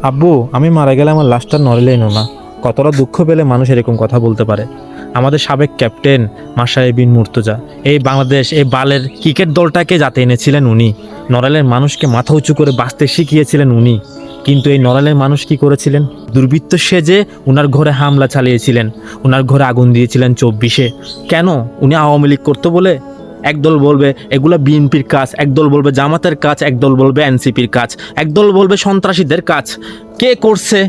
আব্বু, আমি মারা গেলে আমার লাশটা নড়লেই এনো না। কতটা দুঃখ পেলে মানুষ এরকম কথা বলতে পারে। আমাদের সাবেক ক্যাপ্টেন মাশরাফি বিন মুর্তজা এই বাংলাদেশ এই বালের ক্রিকেট দলটাকে যাতে এনেছিলেন উনি, নড়াইলের মানুষকে মাথা উঁচু করে বাঁচতে শিখিয়েছিলেন উনি। কিন্তু এই নড়াইলের মানুষ কি করেছিলেন? দুর্বৃত্ত সেজে উনার ঘরে হামলা চালিয়েছিলেন, উনার ঘরে আগুন দিয়েছিলেন 24-এ। কেন? উনি আওয়ামী লীগ করতো বলে। একদল বলবে এগুলো বিএনপির কাজ, একদল বলবে জামাতের কাজ, একদল বলবে এনসিপির কাজ, একদল বলবে সন্ত্রাসীদের কাজ। কে করছে?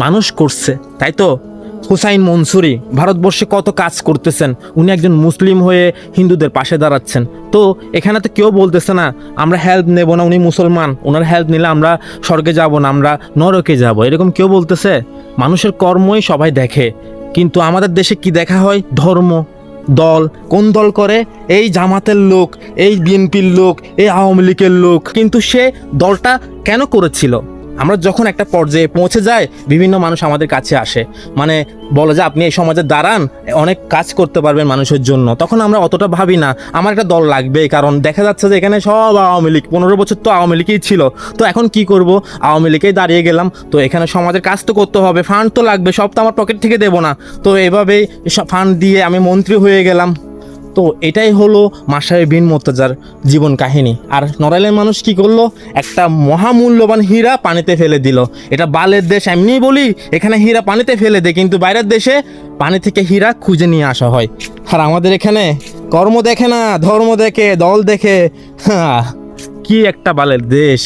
মানুষ করছে, তাই তো? হুসাইন মনসুরি ভারতবর্ষে কত কাজ করতেছেন, উনি একজন মুসলিম হয়ে হিন্দুদের পাশে দাঁড়াচ্ছেন। তো এখানে তো কেউ বলতেছে না আমরা হেল্প নেব না, উনি মুসলমান, ওনার হেল্প নিলে আমরা স্বর্গে যাব না, আমরা নরকে যাব, এরকম কেউ বলতেছে? মানুষের কর্মই সবাই দেখে, কিন্তু আমাদের দেশে কি দেখা হয়? ধর্ম, দল। কোন দল করে? এই জামাতের লোক, এই বিএনপির লোক, এই আওয়ামী লীগের লোক। কিন্তু সে দলটা কেন করেছিল? আমরা যখন একটা পর্যায়ে পৌঁছে যাই, বিভিন্ন মানুষ আমাদের কাছে আসে, মানে বলে যে আপনি এই সমাজে দাঁড়ান, অনেক কাজ করতে পারবেন মানুষের জন্য। তখন আমরা অতটা ভাবি না আমার একটা দল লাগবে, কারণ দেখা যাচ্ছে যে এখানে সব আওয়ামী লীগ, 15 বছর তো আওয়ামী লীগই ছিল। তো এখন কি করব? আওয়ামী লীগেই দাঁড়িয়ে গেলাম। তো এখানে সমাজের কাজ তো করতে হবে, ফান্ড তো লাগবে, সব তো আমার পকেট থেকে দেবো না। তো এভাবেই ফান্ড দিয়ে আমি মন্ত্রী হয়ে গেলাম। তো এটাই হলো মাশরাফি বিন মুর্তজার জীবন কাহিনী। আর নড়াইলের মানুষ কি করলো? একটা মহামূল্যবান হীরা পানিতে ফেলে দিল। এটা বালের দেশ, এমনিই বলি এখানে হীরা পানিতে ফেলে দেয়, কিন্তু বাইরের দেশে পানি থেকে হীরা খুঁজে নিয়ে আসা হয়। আর আমাদের এখানে কর্ম দেখে না, ধর্ম দেখে, দল দেখে। হ্যাঁ, কি একটা বালের দেশ।